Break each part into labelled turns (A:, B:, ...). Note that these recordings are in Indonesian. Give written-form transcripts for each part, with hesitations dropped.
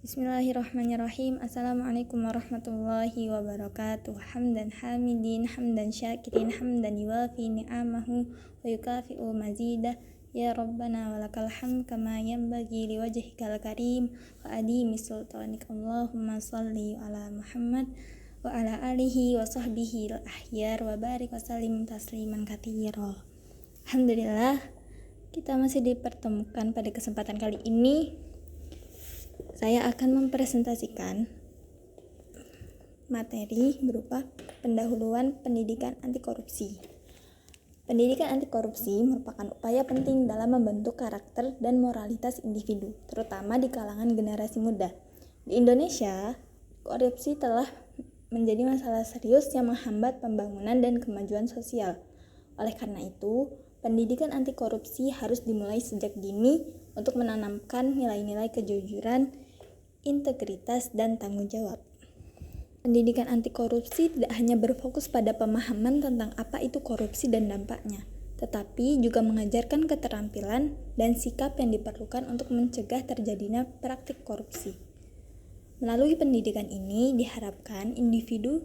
A: Bismillahirrahmanirrahim. Assalamualaikum warahmatullahi wabarakatuh. Hamdan hamidin, hamdan syakirin, hamdan yuwafi ni'amahu wa yukafi'u mazidah. Ya Rabbana walakal hamd kama yanbaghi liwajhikal karim wa adimi sultanik. Allahumma salli ala Muhammad wa ala alihi wa sahbihi al-ahyar wa barik wa sallim tasliman katsira. Alhamdulillah, kita masih dipertemukan pada kesempatan kali ini. Saya akan mempresentasikan materi berupa pendahuluan pendidikan anti korupsi. Pendidikan anti korupsi merupakan upaya penting dalam membentuk karakter dan moralitas individu, terutama di kalangan generasi muda. Di Indonesia, korupsi telah menjadi masalah serius yang menghambat pembangunan dan kemajuan sosial. Oleh karena itu, pendidikan anti korupsi harus dimulai sejak dini untuk menanamkan nilai-nilai kejujuran, integritas, dan tanggung jawab. Pendidikan anti korupsi tidak hanya berfokus pada pemahaman tentang apa itu korupsi dan dampaknya, tetapi juga mengajarkan keterampilan dan sikap yang diperlukan untuk mencegah terjadinya praktik korupsi. Melalui pendidikan ini diharapkan individu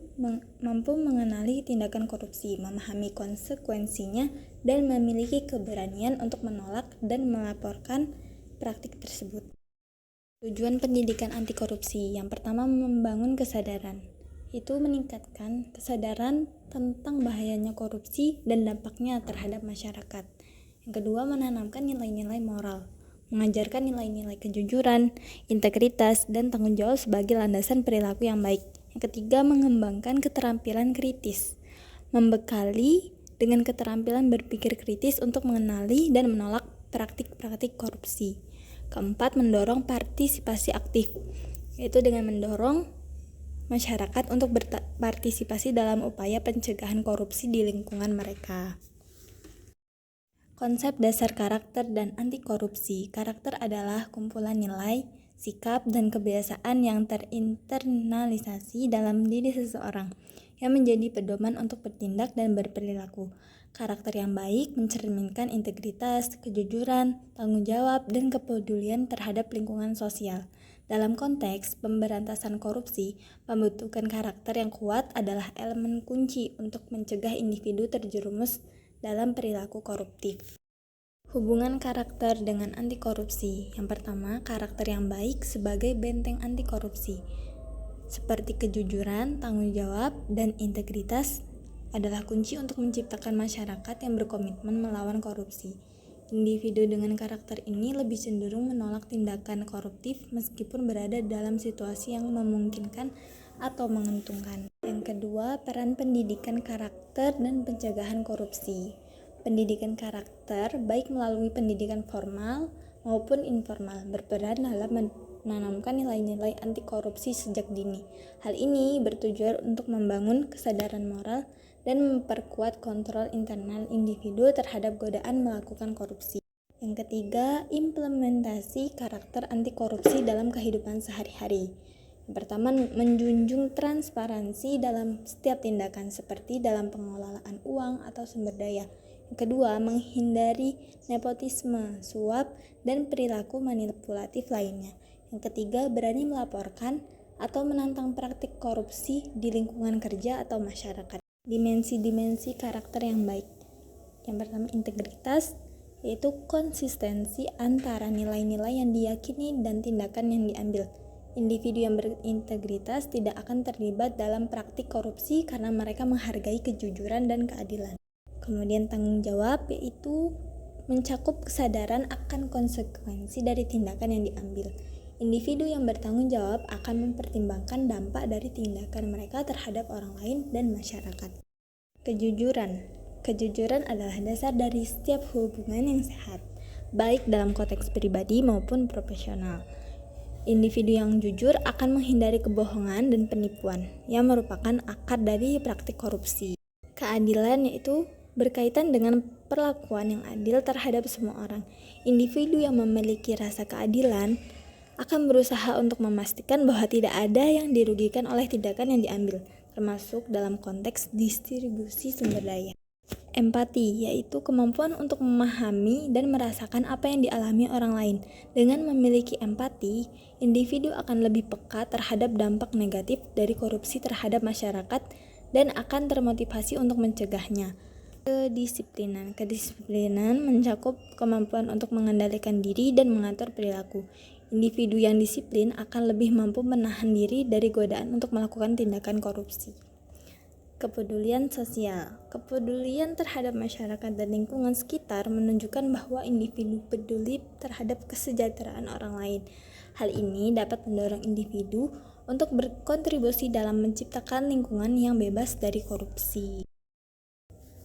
A: mampu mengenali tindakan korupsi, memahami konsekuensinya, dan memiliki keberanian untuk menolak dan melaporkan praktik tersebut. Tujuan pendidikan anti korupsi yang pertama membangun kesadaran, itu meningkatkan kesadaran tentang bahayanya korupsi dan dampaknya terhadap masyarakat. Yang kedua, menanamkan nilai-nilai moral, mengajarkan nilai-nilai kejujuran, integritas, dan tanggung jawab sebagai landasan perilaku yang baik. Yang ketiga, mengembangkan keterampilan kritis, membekali dengan keterampilan berpikir kritis untuk mengenali dan menolak praktik-praktik korupsi. Keempat, mendorong partisipasi aktif, yaitu dengan mendorong masyarakat untuk berpartisipasi dalam upaya pencegahan korupsi di lingkungan mereka. Konsep dasar karakter dan anti korupsi. Karakter adalah kumpulan nilai, sikap, dan kebiasaan yang terinternalisasi dalam diri seseorang yang menjadi pedoman untuk bertindak dan berperilaku. Karakter yang baik mencerminkan integritas, kejujuran, tanggung jawab, dan kepedulian terhadap lingkungan sosial. Dalam konteks pemberantasan korupsi, pembentukan karakter yang kuat adalah elemen kunci untuk mencegah individu terjerumus dalam perilaku koruptif. Hubungan karakter dengan anti korupsi. Yang pertama, karakter yang baik sebagai benteng anti korupsi, seperti kejujuran, tanggung jawab, dan integritas adalah kunci untuk menciptakan masyarakat yang berkomitmen melawan korupsi. Individu dengan karakter ini lebih cenderung menolak tindakan koruptif meskipun berada dalam situasi yang memungkinkan atau menguntungkan. Yang kedua, peran pendidikan karakter dan pencegahan korupsi. Pendidikan karakter, baik melalui pendidikan formal maupun informal, berperan dalam menanamkan nilai-nilai anti korupsi sejak dini. Hal ini bertujuan untuk membangun kesadaran moral dan memperkuat kontrol internal individu terhadap godaan melakukan korupsi. Yang ketiga, implementasi karakter anti korupsi dalam kehidupan sehari-hari. Yang pertama, menjunjung transparansi dalam setiap tindakan seperti dalam pengelolaan uang atau sumber daya. Yang kedua, menghindari nepotisme, suap, dan perilaku manipulatif lainnya. Yang ketiga, berani melaporkan atau menantang praktik korupsi di lingkungan kerja atau masyarakat. Dimensi-dimensi karakter yang baik. Yang pertama, integritas, yaitu konsistensi antara nilai-nilai yang diyakini dan tindakan yang diambil. Individu yang berintegritas tidak akan terlibat dalam praktik korupsi karena mereka menghargai kejujuran dan keadilan. Kemudian tanggung jawab, yaitu mencakup kesadaran akan konsekuensi dari tindakan yang diambil. Individu yang bertanggung jawab akan mempertimbangkan dampak dari tindakan mereka terhadap orang lain dan masyarakat. Kejujuran. Kejujuran adalah dasar dari setiap hubungan yang sehat, baik dalam konteks pribadi maupun profesional. Individu yang jujur akan menghindari kebohongan dan penipuan, yang merupakan akar dari praktik korupsi. Keadilan, yaitu berkaitan dengan perlakuan yang adil terhadap semua orang. Individu yang memiliki rasa keadilan akan berusaha untuk memastikan bahwa tidak ada yang dirugikan oleh tindakan yang diambil, termasuk dalam konteks distribusi sumber daya. Empati, yaitu kemampuan untuk memahami dan merasakan apa yang dialami orang lain. Dengan memiliki empati, individu akan lebih peka terhadap dampak negatif dari korupsi terhadap masyarakat dan akan termotivasi untuk mencegahnya. Kedisiplinan mencakup kemampuan untuk mengendalikan diri dan mengatur perilaku. Individu yang disiplin akan lebih mampu menahan diri dari godaan untuk melakukan tindakan korupsi. Kepedulian sosial. Kepedulian terhadap masyarakat dan lingkungan sekitar menunjukkan bahwa individu peduli terhadap kesejahteraan orang lain. Hal ini dapat mendorong individu untuk berkontribusi dalam menciptakan lingkungan yang bebas dari korupsi.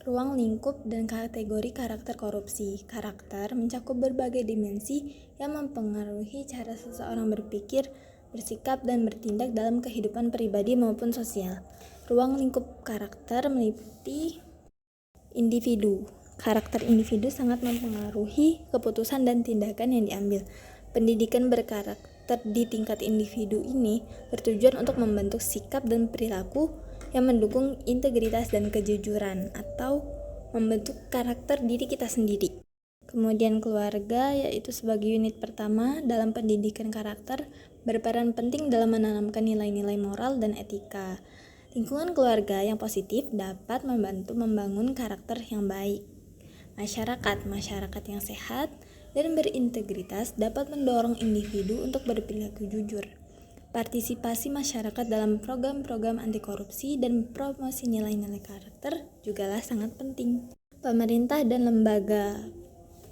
A: Ruang lingkup dan kategori karakter korupsi. Karakter mencakup berbagai dimensi yang mempengaruhi cara seseorang berpikir, bersikap, dan bertindak dalam kehidupan pribadi maupun sosial. Ruang lingkup karakter meliputi individu. Karakter individu sangat mempengaruhi keputusan dan tindakan yang diambil. Pendidikan berkarakter di tingkat individu ini bertujuan untuk membentuk sikap dan perilaku yang mendukung integritas dan kejujuran atau membentuk karakter diri kita sendiri. Kemudian keluarga, yaitu sebagai unit pertama dalam pendidikan karakter, berperan penting dalam menanamkan nilai-nilai moral dan etika. Lingkungan keluarga yang positif dapat membantu membangun karakter yang baik. Masyarakat yang sehat dan berintegritas dapat mendorong individu untuk berperilaku jujur. Partisipasi masyarakat dalam program-program anti korupsi dan promosi nilai-nilai karakter jugalah sangat penting. Pemerintah dan lembaga.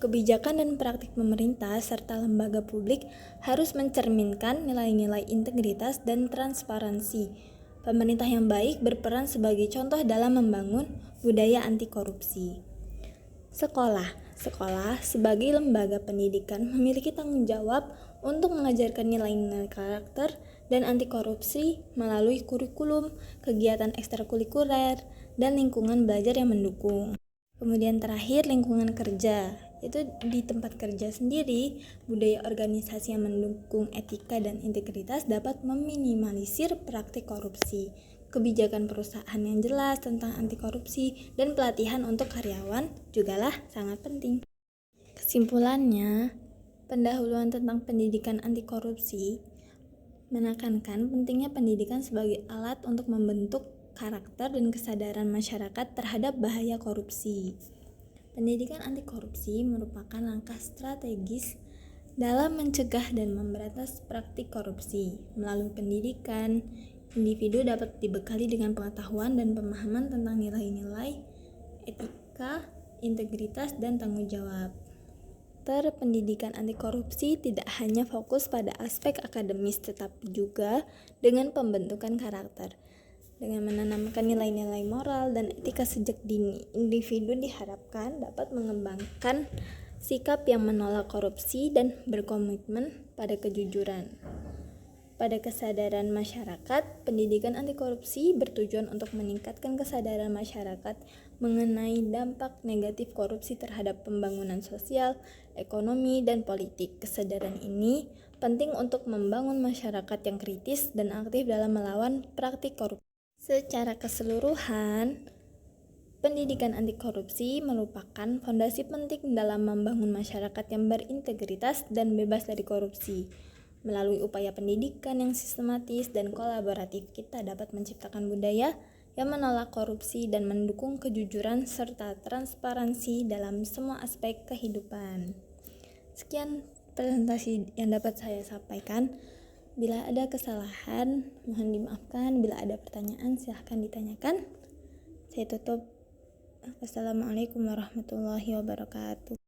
A: Kebijakan dan praktik pemerintah serta lembaga publik harus mencerminkan nilai-nilai integritas dan transparansi. Pemerintah yang baik berperan sebagai contoh dalam membangun budaya anti korupsi. Sekolah sebagai lembaga pendidikan memiliki tanggung jawab untuk mengajarkan nilai-nilai karakter dan anti korupsi melalui kurikulum, kegiatan ekstrakurikuler, dan lingkungan belajar yang mendukung. Kemudian terakhir, lingkungan kerja. Itu di tempat kerja sendiri, budaya organisasi yang mendukung etika dan integritas dapat meminimalisir praktik korupsi. Kebijakan perusahaan yang jelas tentang anti korupsi dan pelatihan untuk karyawan jugalah sangat penting. Kesimpulannya, pendahuluan tentang pendidikan anti korupsi menekankan pentingnya pendidikan sebagai alat untuk membentuk karakter dan kesadaran masyarakat terhadap bahaya korupsi. Pendidikan anti korupsi merupakan langkah strategis dalam mencegah dan memberantas praktik korupsi. Melalui pendidikan, individu dapat dibekali dengan pengetahuan dan pemahaman tentang nilai-nilai, etika, integritas, dan tanggung jawab. Pendidikan anti korupsi tidak hanya fokus pada aspek akademis, tetapi juga dengan pembentukan karakter. Dengan menanamkan nilai-nilai moral dan etika sejak dini, individu diharapkan dapat mengembangkan sikap yang menolak korupsi dan berkomitmen pada kejujuran. Pada kesadaran masyarakat, pendidikan anti korupsi bertujuan untuk meningkatkan kesadaran masyarakat mengenai dampak negatif korupsi terhadap pembangunan sosial, ekonomi, dan politik. Kesadaran ini penting untuk membangun masyarakat yang kritis dan aktif dalam melawan praktik korupsi. Secara keseluruhan, pendidikan anti korupsi merupakan fondasi penting dalam membangun masyarakat yang berintegritas dan bebas dari korupsi. Melalui upaya pendidikan yang sistematis dan kolaboratif, kita dapat menciptakan budaya yang menolak korupsi dan mendukung kejujuran serta transparansi dalam semua aspek kehidupan. Sekian presentasi yang dapat saya sampaikan. Bila ada kesalahan, mohon dimaafkan. Bila ada pertanyaan, silahkan ditanyakan. Saya tutup. Wassalamualaikum warahmatullahi wabarakatuh.